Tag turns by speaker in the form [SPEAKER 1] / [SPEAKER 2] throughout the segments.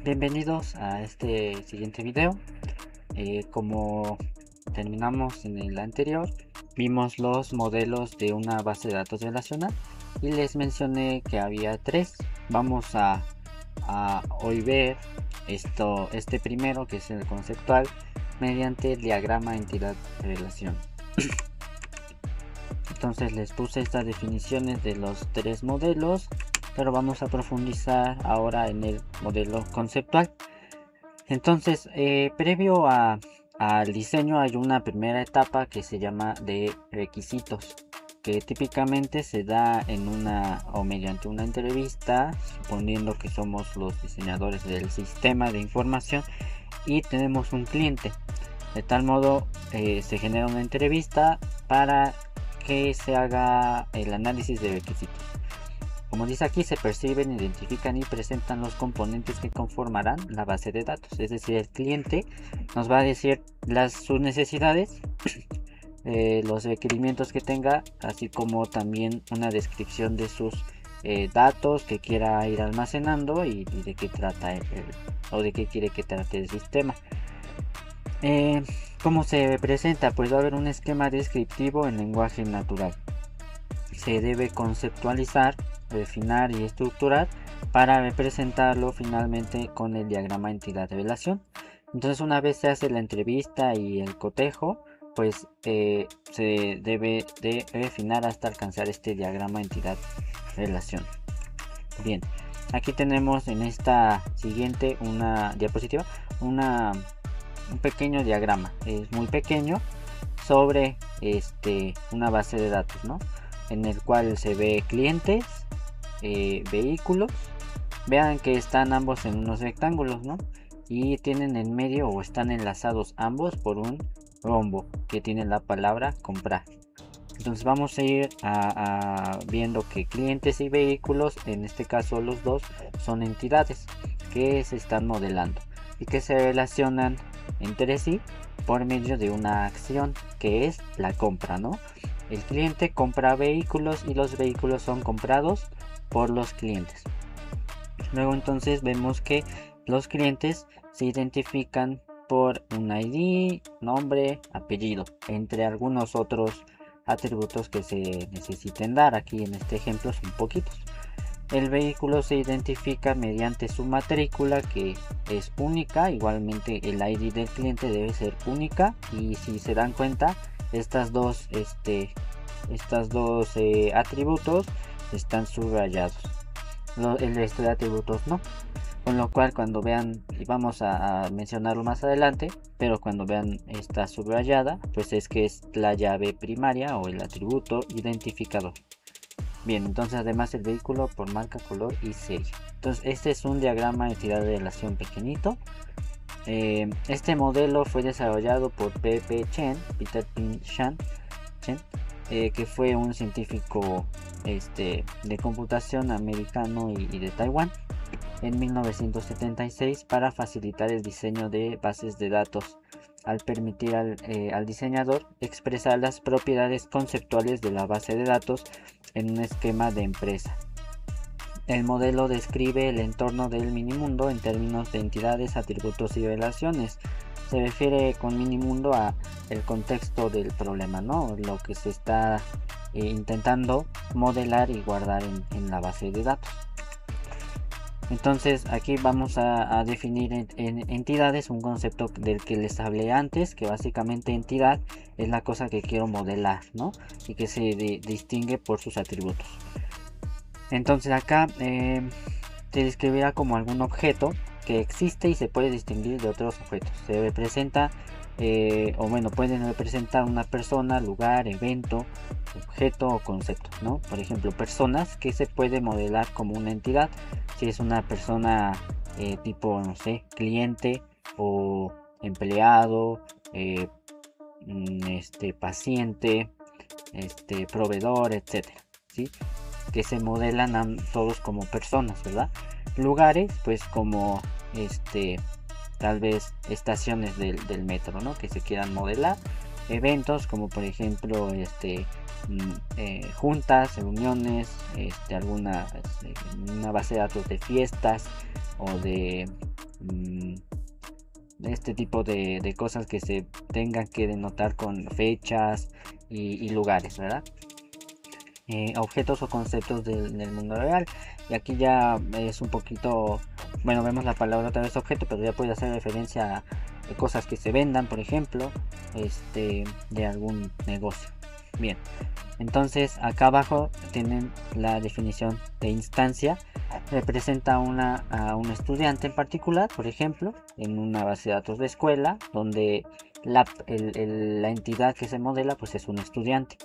[SPEAKER 1] Bienvenidos a este siguiente video. Como terminamos en el anterior, vimos los modelos de una base de datos relacional y les mencioné que había tres. Vamos a hoy ver este primero, que es el conceptual, mediante el diagrama entidad relación. Entonces les puse estas definiciones de los tres modelos, pero vamos a profundizar ahora en el modelo conceptual. Entonces, previo al diseño hay una primera etapa que se llama de requisitos, que típicamente se da en una o mediante una entrevista, suponiendo que somos los diseñadores del sistema de información y tenemos un cliente. De tal modo, se genera una entrevista para que se haga el análisis de requisitos. Como dice aquí, se perciben, identifican y presentan los componentes que conformarán la base de datos. Es decir, el cliente nos va a decir sus necesidades, los requerimientos que tenga, así como también una descripción de sus datos que quiera ir almacenando y de qué trata o de qué quiere que trate el sistema. ¿Cómo se presenta? Pues va a haber un esquema descriptivo en lenguaje natural. Se debe conceptualizar, definir y estructurar para representarlo finalmente con el diagrama entidad relación. Entonces, una vez se hace la entrevista y el cotejo, pues se debe de refinar hasta alcanzar este diagrama entidad relación. Bien, aquí tenemos en esta siguiente una diapositiva, un pequeño diagrama, es muy pequeño, sobre una base de datos, ¿no? En el cual se ve clientes, vehículos. Vean que están ambos en unos rectángulos, ¿no? Y tienen en medio o están enlazados ambos por un rombo que tiene la palabra comprar. Entonces vamos a ir viendo que clientes y vehículos, en este caso los dos, son entidades que se están modelando y que se relacionan entre sí por medio de una acción que es la compra, ¿no? El cliente compra vehículos y los vehículos son comprados por los clientes. Luego entonces vemos que los clientes se identifican por un ID, nombre, apellido, entre algunos otros atributos que se necesiten dar. Aquí en este ejemplo son poquitos. El vehículo se identifica mediante su matrícula, que es única. Igualmente el ID del cliente debe ser única, y si se dan cuenta, estas dos atributos están subrayados, el resto de atributos no. Con lo cual, cuando vean, y vamos a mencionarlo más adelante, pero cuando vean esta subrayada, pues es que es la llave primaria o el atributo identificador. Bien, entonces además el vehículo por marca, color y serie. Entonces este es un diagrama de entidad de relación pequeñito. Este modelo fue desarrollado por Peter Pin Chen, que fue un científico de computación americano y de Taiwán, en 1976, para facilitar el diseño de bases de datos, al permitir al diseñador expresar las propiedades conceptuales de la base de datos en un esquema de empresa. El modelo describe el entorno del minimundo en términos de entidades, atributos y relaciones. Se refiere con minimundo a el contexto del problema, ¿no? Lo que se está intentando modelar y guardar en la base de datos. Entonces aquí vamos a definir en entidades un concepto del que les hablé antes, que básicamente entidad es la cosa que quiero modelar, ¿no? Y que se distingue por sus atributos. Entonces acá se describirá como algún objeto que existe y se puede distinguir de otros objetos. Se representa, pueden representar una persona, lugar, evento, objeto o concepto, ¿no? Por ejemplo, personas, que se puede modelar como una entidad. Si es una persona tipo, no sé, cliente o empleado, paciente, proveedor, etcétera, ¿sí? Que se modelan todos como personas, ¿verdad? Lugares, pues como tal vez estaciones del metro, ¿no? Que se quieran modelar. Eventos como por ejemplo juntas, reuniones, una base de datos de fiestas o de este tipo de cosas que se tengan que denotar con fechas y lugares, ¿verdad? Objetos o conceptos del mundo real. Y aquí ya es un poquito, bueno, vemos la palabra otra vez objeto, pero ya puede hacer referencia a cosas que se vendan, por ejemplo, de algún negocio. Bien, entonces acá abajo tienen la definición de instancia. Representa a un estudiante en particular, por ejemplo, en una base de datos de escuela, donde la entidad que se modela pues es un estudiante.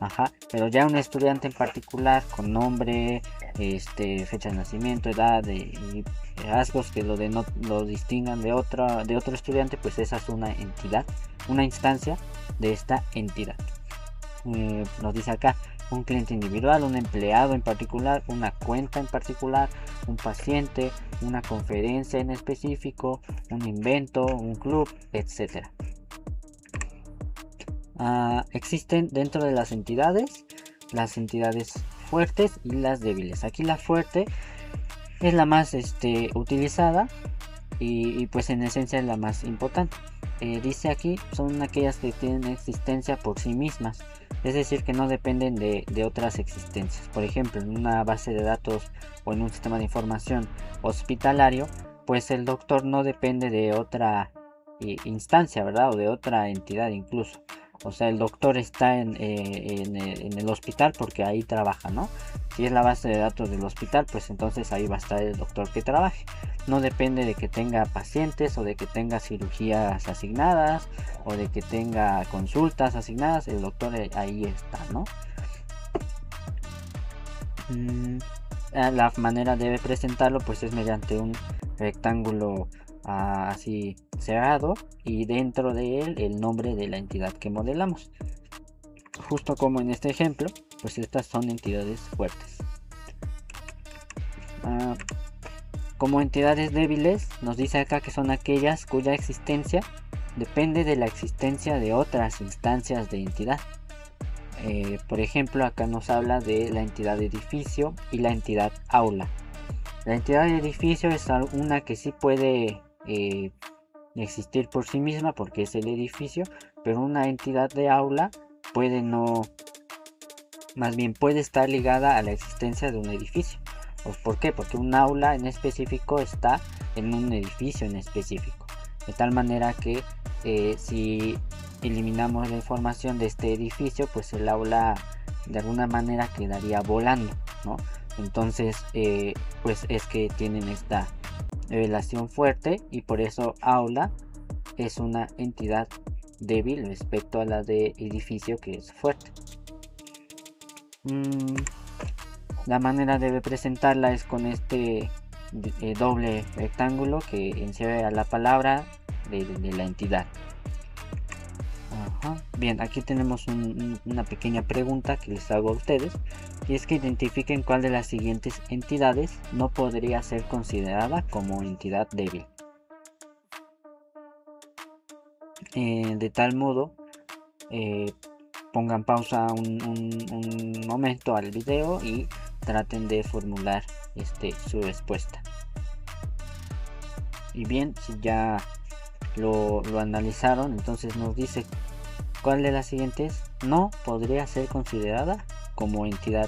[SPEAKER 1] Ajá, pero ya un estudiante en particular con nombre, fecha de nacimiento, edad y rasgos que lo distingan de otro estudiante, pues esa es una entidad, una instancia de esta entidad. Nos dice acá un cliente individual, un empleado en particular, una cuenta en particular, un paciente, una conferencia en específico, un invento, un club, etcétera. Existen dentro de las entidades fuertes y las débiles. Aquí la fuerte es la más utilizada y pues en esencia es la más importante. Dice aquí son aquellas que tienen existencia por sí mismas, es decir, que no dependen de otras existencias. Por ejemplo, en una base de datos o en un sistema de información hospitalario, pues el doctor no depende de otra instancia, ¿verdad? O de otra entidad incluso. O sea, el doctor está en el hospital porque ahí trabaja, ¿no? Si es la base de datos del hospital, pues entonces ahí va a estar el doctor que trabaje. No depende de que tenga pacientes o de que tenga cirugías asignadas o de que tenga consultas asignadas. El doctor ahí está, ¿no? La manera de presentarlo pues es mediante un rectángulo así cerrado y dentro de él el nombre de la entidad que modelamos, justo como en este ejemplo. Pues estas son entidades fuertes. Como entidades débiles nos dice acá que son aquellas cuya existencia depende de la existencia de otras instancias de entidad. Por ejemplo, acá nos habla de la entidad edificio y la entidad aula. La entidad de edificio es una que sí puede existir por sí misma porque es el edificio, pero una entidad de aula puede no, más bien puede estar ligada a la existencia de un edificio. ¿Por qué? Porque un aula en específico está en un edificio en específico, de tal manera que si eliminamos la información de este edificio, pues el aula de alguna manera quedaría volando, ¿no? Entonces pues es que tienen esta relación fuerte y por eso aula es una entidad débil respecto a la de edificio, que es fuerte. La manera de representarla es con este doble rectángulo que encierra la palabra de la entidad. Bien, aquí tenemos una pequeña pregunta que les hago a ustedes, y es que identifiquen cuál de las siguientes entidades no podría ser considerada como entidad débil. De tal modo, pongan pausa un momento al video y traten de formular su respuesta. Y bien, si ya lo analizaron, entonces nos dice cuál de las siguientes no podría ser considerada como entidad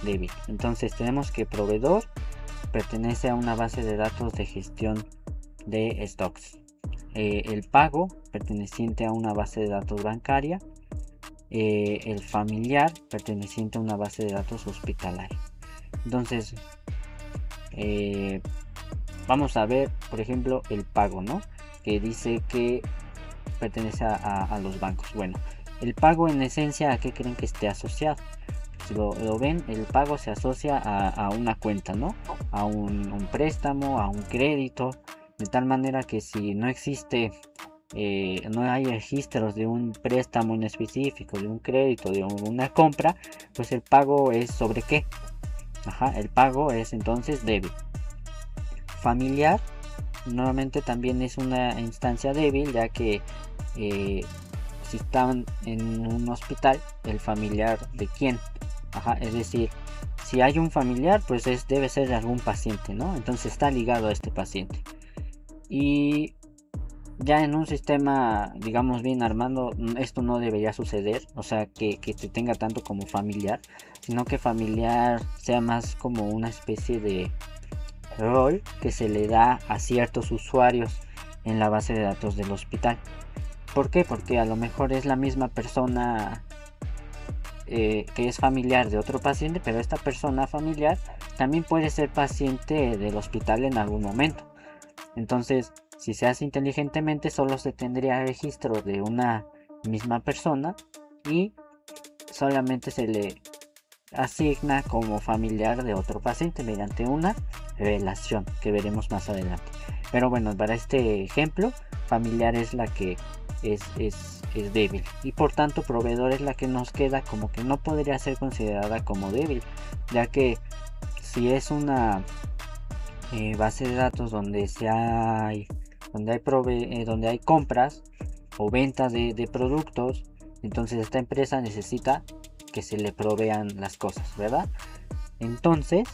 [SPEAKER 1] débil. Entonces tenemos que proveedor pertenece a una base de datos de gestión de stocks. El pago perteneciente a una base de datos bancaria. El familiar perteneciente a una base de datos hospitalaria. Entonces vamos a ver, por ejemplo, el pago, ¿no? Que dice que pertenece a los bancos. Bueno, el pago en esencia, ¿a qué creen que esté asociado? Si lo ven, el pago se asocia a una cuenta, ¿no? A un préstamo, a un crédito, de tal manera que si no existe, no hay registros de un préstamo en específico, de un crédito, de una compra, pues el pago es sobre qué. El pago es entonces débil. Familiar normalmente también es una instancia débil, ya que si están en un hospital, el familiar de quién, es decir, si hay un familiar, pues debe ser de algún paciente, ¿no? Entonces está ligado a este paciente. Y ya en un sistema, digamos, bien armado, esto no debería suceder. O sea, que te tenga tanto como familiar, sino que familiar sea más como una especie de rol que se le da a ciertos usuarios en la base de datos del hospital. ¿Por qué? Porque a lo mejor es la misma persona que es familiar de otro paciente, pero esta persona familiar también puede ser paciente del hospital en algún momento. Entonces, si se hace inteligentemente, solo se tendría registro de una misma persona y solamente se le asigna como familiar de otro paciente mediante una relación que veremos más adelante. Pero bueno, para este ejemplo, familiar es la que es débil, y por tanto proveedor es la que nos queda como que no podría ser considerada como débil, ya que si es una base de datos donde hay compras o ventas de productos, entonces esta empresa necesita que se le provean las cosas, ¿verdad? Entonces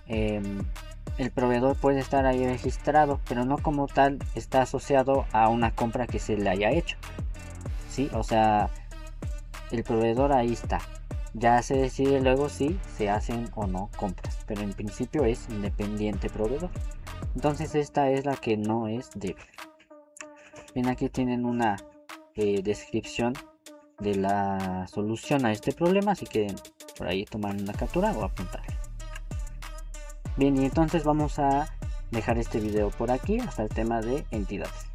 [SPEAKER 1] el proveedor puede estar ahí registrado, pero no como tal está asociado a una compra que se le haya hecho, ¿sí? O sea, el proveedor ahí está. Ya se decide luego si se hacen o no compras, pero en principio es independiente proveedor. Entonces esta es la que no es débil. Bien, aquí tienen una descripción de la solución a este problema, así que por ahí tomar una captura o apuntarla. Bien, y entonces vamos a dejar este video por aquí hasta el tema de entidades.